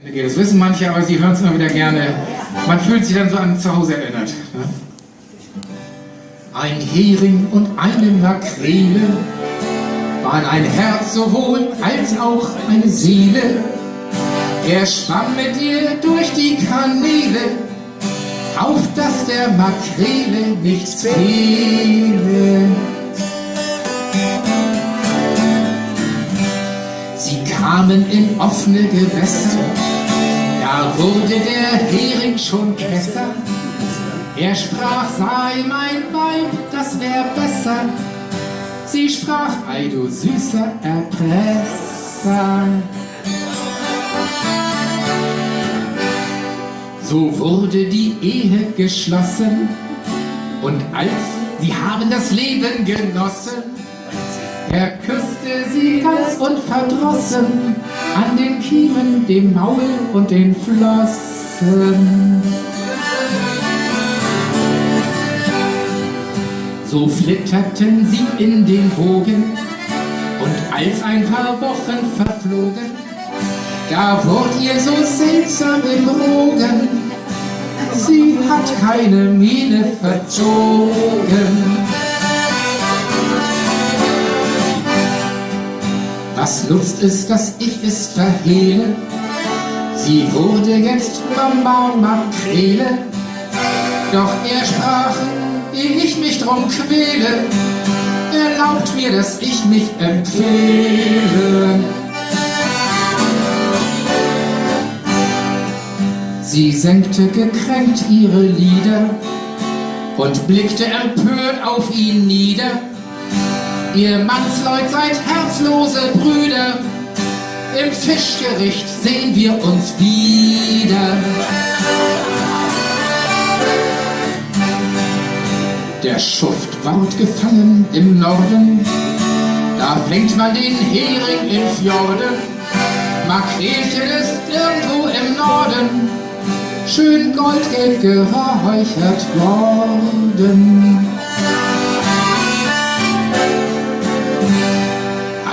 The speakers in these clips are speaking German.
Das wissen manche, aber sie hören es immer wieder gerne. Man fühlt sich dann so an zu Hause erinnert. Ne? Ein Hering und eine Makrele waren ein Herz sowohl als auch eine Seele. Er schwamm mit ihr durch die Kanäle, auf dass der Makrele nichts fehle. Sie kamen in offene Gewässer, da wurde der Hering schon besser. Er sprach, sei mein Weib, das wär besser. Sie sprach, ei du süßer Erpresser. So wurde die Ehe geschlossen, und als sie haben das Leben genossen, er küsste sie ganz unverdrossen an den Kiemen, dem Maul und den Flossen. So flitterten sie in den Wogen, und als ein paar Wochen verflogen, da wurde ihr so seltsam im Rogen, sie hat keine Miene verzogen. Was nutzt es, dass ich es verhehle? Sie wurde jetzt Mama Makrele. Doch er sprach, ehe ich mich drum quäle, erlaubt mir, dass ich mich empfehle. Sie senkte gekränkt ihre Lider und blickte empört auf ihn nieder. Ihr Mannsleut seid herzlose Brüder, im Fischgericht sehen wir uns wieder. Der Schuft ward gefangen im Norden, da fängt man den Hering in Fjorden. Makrelchen ist irgendwo im Norden, schön goldgelb geräuchert worden.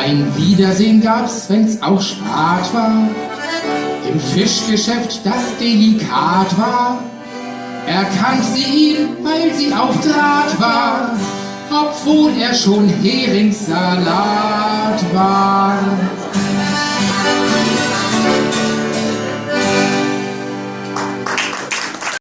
Ein Wiedersehen gab's, wenn's auch Spat war, im Fischgeschäft, das delikat war. Erkannt sie ihn, weil sie auf Draht war, obwohl er schon Heringssalat war.